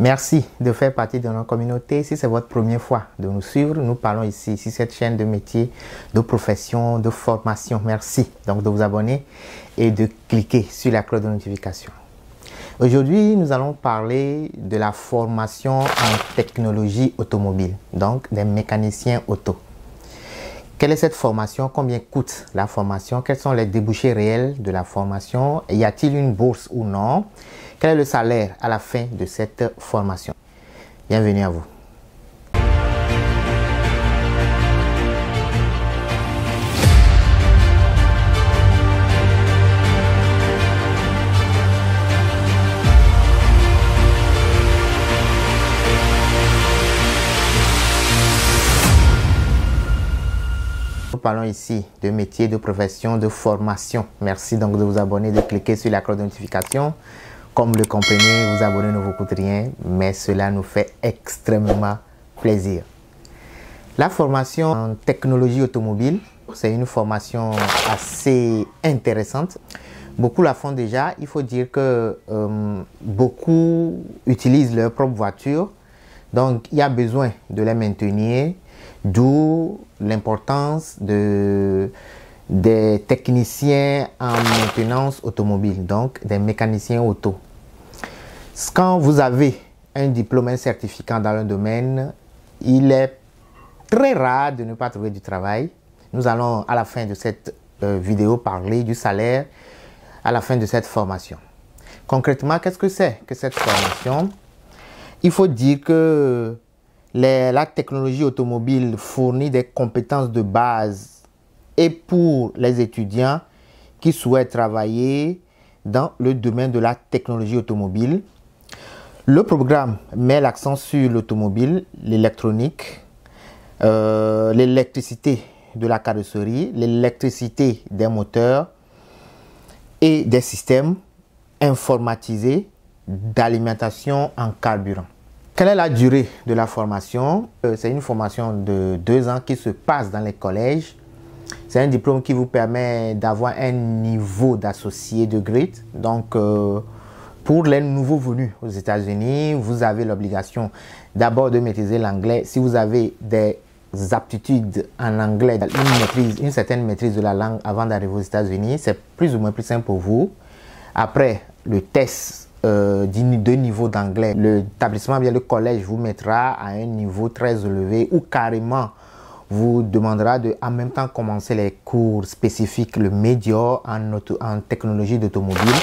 Merci de faire partie de notre communauté. Si c'est votre première fois de nous suivre, nous parlons ici sur cette chaîne de métiers, de profession, de formation. Merci donc de vous abonner et de cliquer sur la cloche de notification. Aujourd'hui, nous allons parler de la formation en technologie automobile, donc des mécaniciens auto. Quelle est cette formation? Combien coûte la formation? Quels sont les débouchés réels de la formation? Y a-t-il une bourse ou non? Quel est le salaire à la fin de cette formation? Bienvenue à vous. Nous parlons ici de métier, de profession, de formation. Merci donc de vous abonner, de cliquer sur la cloche de notification. Comme le comprenez, vous abonner ne vous coûte rien, mais cela nous fait extrêmement plaisir. La formation en technologie automobile, c'est une formation assez intéressante. Beaucoup la font déjà. Il faut dire que beaucoup utilisent leur propre voiture. Donc, il y a besoin de les maintenir, d'où l'importance des techniciens en maintenance automobile, donc des mécaniciens auto. Quand vous avez un diplôme, un certificat dans un domaine, il est très rare de ne pas trouver du travail. Nous allons à la fin de cette vidéo parler du salaire à la fin de cette formation. Concrètement, qu'est-ce que c'est que cette formation? Il faut dire que la technologie automobile fournit des compétences de base et pour les étudiants qui souhaitent travailler dans le domaine de la technologie automobile. Le programme met l'accent sur l'automobile, l'électronique, l'électricité de la carrosserie, l'électricité des moteurs et des systèmes informatisés d'alimentation en carburant. Quelle est la durée de la formation? C'est une formation de 2 ans qui se passe dans les collèges. C'est un diplôme qui vous permet d'avoir un niveau d'associé de grade. Donc, pour les nouveaux venus aux États-Unis, vous avez l'obligation d'abord de maîtriser l'anglais. Si vous avez des aptitudes en anglais, une certaine maîtrise de la langue avant d'arriver aux États-Unis, c'est plus ou moins plus simple pour vous. Après, le test de niveau d'anglais, l'établissement, bien le collège, vous mettra à un niveau très élevé ou carrément vous demandera de en même temps commencer les cours spécifiques, le médior en technologie d'automobile.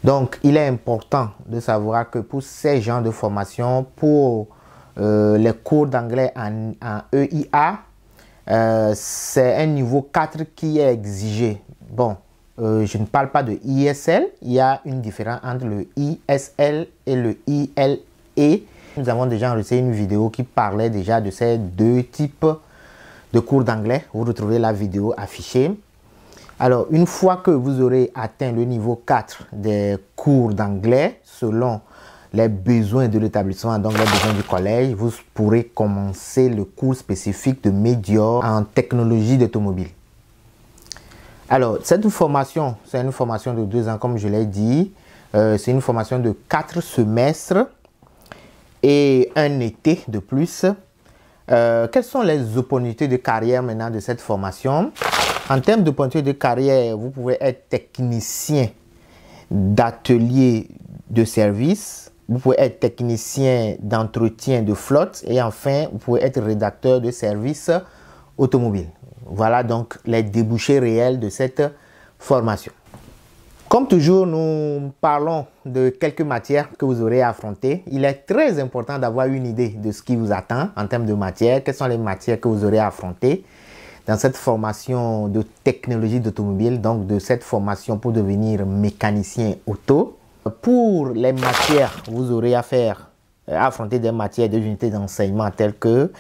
Donc, il est important de savoir que pour ces genres de formation, pour les cours d'anglais en EIA, c'est un niveau 4 qui est exigé. Bon, je ne parle pas de ISL, il y a une différence entre le ISL et le ILE. Nous avons déjà enregistré une vidéo qui parlait déjà de ces deux types de cours d'anglais. Vous retrouvez la vidéo affichée. Alors, une fois que vous aurez atteint le niveau 4 des cours d'anglais, selon les besoins de l'établissement, donc les besoins du collège, vous pourrez commencer le cours spécifique de médior en technologie d'automobile. Alors, cette formation, c'est une formation de 2 ans, comme je l'ai dit. C'est une formation de 4 semestres et un été de plus. Quelles sont les opportunités de carrière maintenant de cette formation? En termes d'opportunités de carrière, vous pouvez être technicien d'atelier de service, vous pouvez être technicien d'entretien de flotte et enfin, vous pouvez être rédacteur de services automobiles. Voilà donc les débouchés réels de cette formation. Comme toujours, nous parlons de quelques matières que vous aurez à affronter. Il est très important d'avoir une idée de ce qui vous attend en termes de matières. Quelles sont les matières que vous aurez à affronter dans cette formation de technologie d'automobile, donc de cette formation pour devenir mécanicien auto. Pour les matières, vous aurez à affronter des matières, des unités d'enseignement telles que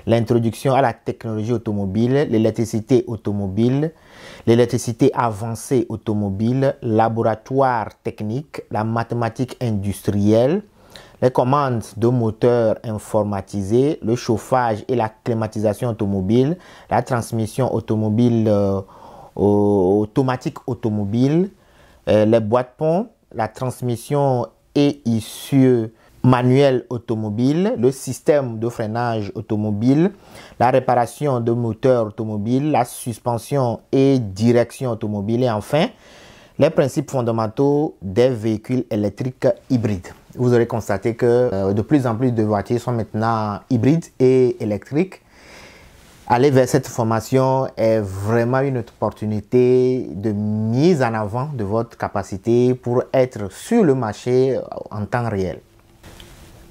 l'introduction à la technologie automobile, l'électricité automobile, l'électricité avancée automobile, laboratoire technique, la mathématique industrielle, les commandes de moteurs informatisés, le chauffage et la climatisation automobile, la transmission automobile automatique automobile, les boîtes-ponts, la transmission et essieux manuel automobile, le système de freinage automobile, la réparation de moteurs automobiles, la suspension et direction automobile et enfin, les principes fondamentaux des véhicules électriques hybrides. Vous aurez constaté que de plus en plus de voitures sont maintenant hybrides et électriques. Aller vers cette formation est vraiment une opportunité de mise en avant de votre capacité pour être sur le marché en temps réel.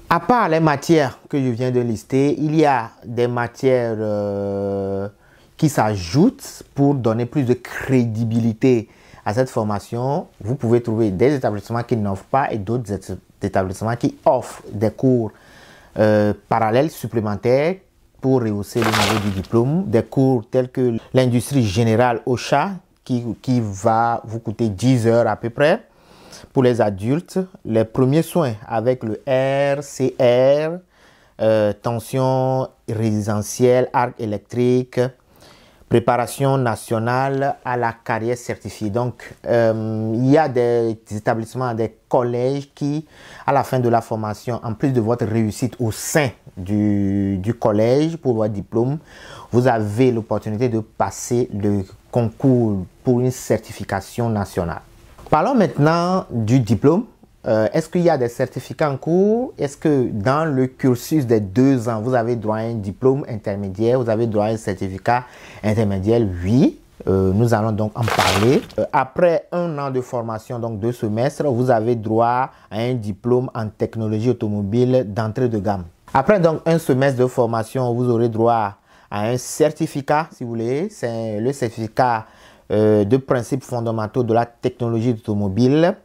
À part les matières que je viens de lister, il y a des matières qui s'ajoutent pour donner plus de crédibilité à cette formation. Vous pouvez trouver des établissements qui n'offrent pas et d'autres établissements qui offrent des cours parallèles supplémentaires pour rehausser le niveau du diplôme. Des cours tels que l'industrie générale OSHA qui va vous coûter 10 heures à peu près. Pour les adultes, les premiers soins avec le RCR, tension résidentielle, arc électrique, préparation nationale à la carrière certifiée. Donc, il y a des établissements, des collèges qui, à la fin de la formation, en plus de votre réussite au sein du collège pour votre diplôme, vous avez l'opportunité de passer le concours pour une certification nationale. Parlons maintenant du diplôme. Est-ce qu'il y a des certificats en cours? Est-ce que dans le cursus des 2 ans, vous avez droit à un diplôme intermédiaire? Vous avez droit à un certificat intermédiaire? Oui, nous allons donc en parler. Après 1 an de formation, donc 2 semestres, vous avez droit à un diplôme en technologie automobile d'entrée de gamme. Après donc 1 semestre de formation, vous aurez droit à un certificat, si vous voulez. C'est le certificat de principes fondamentaux de la technologie automobile.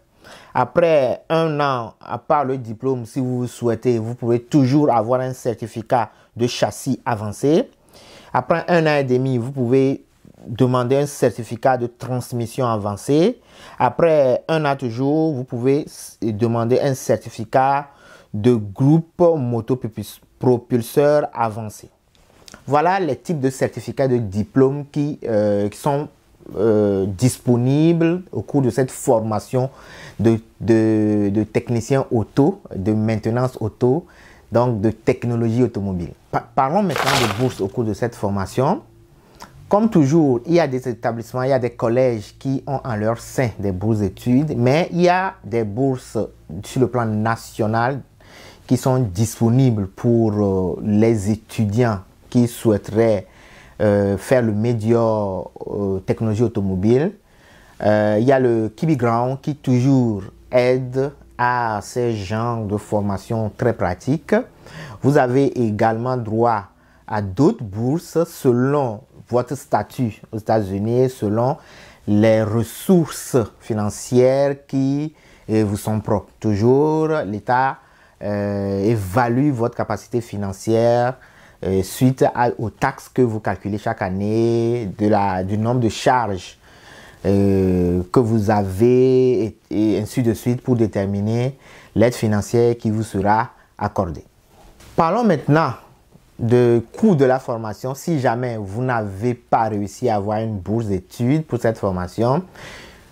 Après 1 an, à part le diplôme, si vous souhaitez, vous pouvez toujours avoir un certificat de châssis avancé. Après 1 an et demi, vous pouvez demander un certificat de transmission avancée. Après 1 an toujours, vous pouvez demander un certificat de groupe motopropulseur avancé. Voilà les types de certificats de diplôme qui sont disponibles au cours de cette formation de technicien auto, de maintenance auto, donc de technologie automobile. Parlons maintenant de bourses au cours de cette formation. Comme toujours, il y a des établissements, il y a des collèges qui ont en leur sein des bourses d'études, mais il y a des bourses sur le plan national qui sont disponibles pour les étudiants qui souhaiteraient faire le médior technologie automobile. Il y a le Kibi Ground qui toujours aide à ces genres de formation très pratiques. Vous avez également droit à d'autres bourses selon votre statut aux États-Unis, selon les ressources financières qui vous sont propres. Toujours, l'État évalue votre capacité financière suite aux taxes que vous calculez chaque année, du nombre de charges que vous avez et ainsi de suite pour déterminer l'aide financière qui vous sera accordée. Parlons maintenant de coût de la formation. Si jamais vous n'avez pas réussi à avoir une bourse d'études pour cette formation,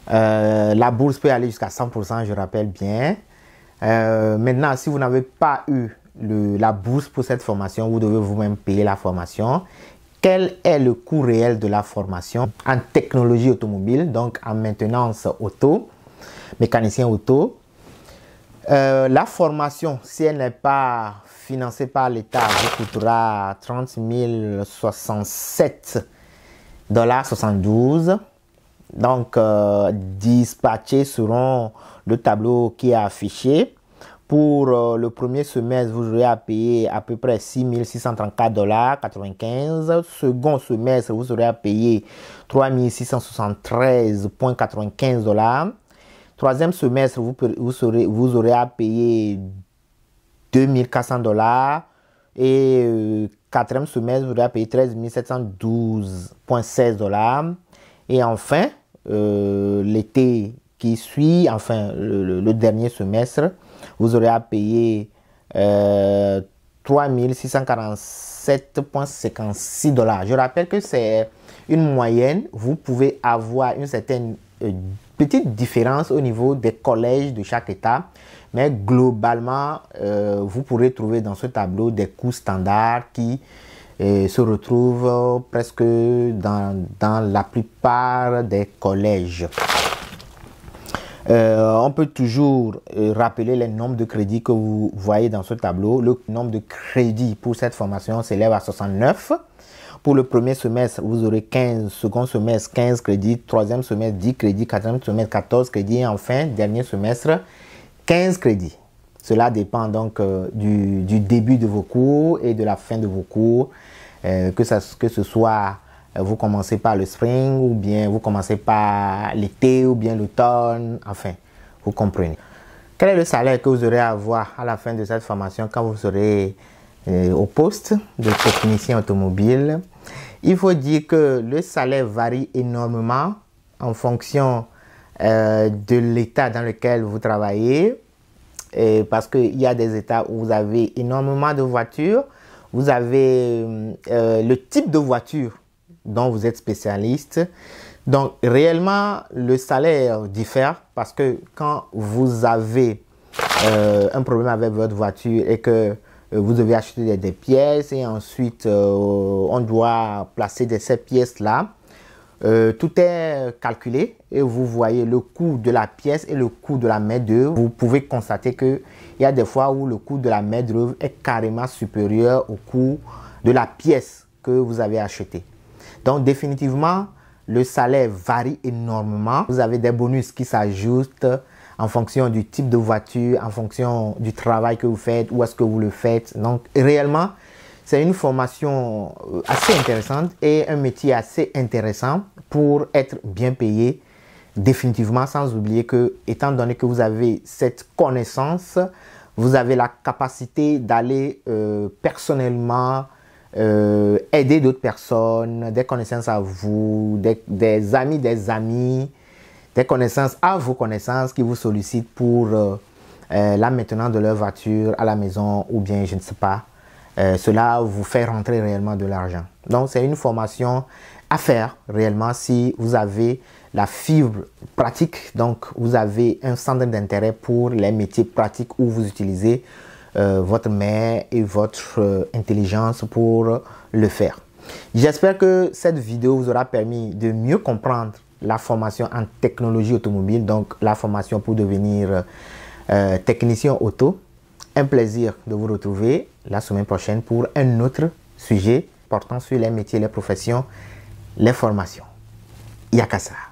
la bourse peut aller jusqu'à 100%, je rappelle bien. Maintenant, si vous n'avez pas eu la bourse pour cette formation, vous devez vous-même payer la formation. Quel est le coût réel de la formation en technologie automobile, donc en maintenance auto, mécanicien auto? La formation, si elle n'est pas financée par l'État, vous coûtera 30 067,72 $. Donc, dispatchés seront le tableau qui est affiché. Pour le premier semestre, vous aurez à payer à peu près 6 634,95 $. Second semestre, vous aurez à payer 3 673,95 $. Troisième semestre, vous aurez à payer 2 400 $. Et quatrième semestre, vous aurez à payer 13 712,16 $. Et enfin, l'été qui suit, enfin le dernier semestre, vous aurez à payer 3 647,56 $. Je rappelle que c'est une moyenne. Vous pouvez avoir une certaine petite différence au niveau des collèges de chaque État. Mais globalement, vous pourrez trouver dans ce tableau des coûts standards qui se retrouvent presque dans la plupart des collèges. On peut toujours rappeler les nombres de crédits que vous voyez dans ce tableau. Le nombre de crédits pour cette formation s'élève à 69. Pour le premier semestre, vous aurez 15, second semestre 15 crédits, troisième semestre 10 crédits, quatrième semestre 14 crédits et enfin, dernier semestre 15 crédits. Cela dépend donc du début de vos cours et de la fin de vos cours, que ce soit vous commencez par le spring ou bien vous commencez par l'été ou bien l'automne, enfin, vous comprenez. Quel est le salaire que vous aurez à avoir à la fin de cette formation quand vous serez au poste de technicien automobile? Il faut dire que le salaire varie énormément en fonction de l'état dans lequel vous travaillez, parce qu'il y a des états où vous avez énormément de voitures, vous avez le type de voiture dont vous êtes spécialiste. Donc réellement le salaire diffère parce que quand vous avez un problème avec votre voiture et que vous devez acheter des pièces et ensuite on doit placer ces pièces-là. Tout est calculé et vous voyez le coût de la pièce et le coût de la main-d'œuvre. Vous pouvez constater qu'il y a des fois où le coût de la main-d'œuvre est carrément supérieur au coût de la pièce que vous avez achetée. Donc définitivement, le salaire varie énormément. Vous avez des bonus qui s'ajoutent en fonction du type de voiture, en fonction du travail que vous faites, où est-ce que vous le faites. Donc réellement, c'est une formation assez intéressante et un métier assez intéressant pour être bien payé définitivement, sans oublier que, étant donné que vous avez cette connaissance, vous avez la capacité d'aller personnellement aider d'autres personnes, des connaissances à vous, des amis, des connaissances à vos connaissances qui vous sollicitent pour la maintenance de leur voiture à la maison ou bien je ne sais pas. Cela vous fait rentrer réellement de l'argent. Donc c'est une formation à faire réellement si vous avez la fibre pratique. Donc vous avez un centre d'intérêt pour les métiers pratiques où vous utilisez votre main et votre intelligence pour le faire. J'espère que cette vidéo vous aura permis de mieux comprendre la formation en technologie automobile, donc la formation pour devenir technicien auto. Un plaisir de vous retrouver la semaine prochaine pour un autre sujet portant sur les métiers, les professions, les formations. Yakasa.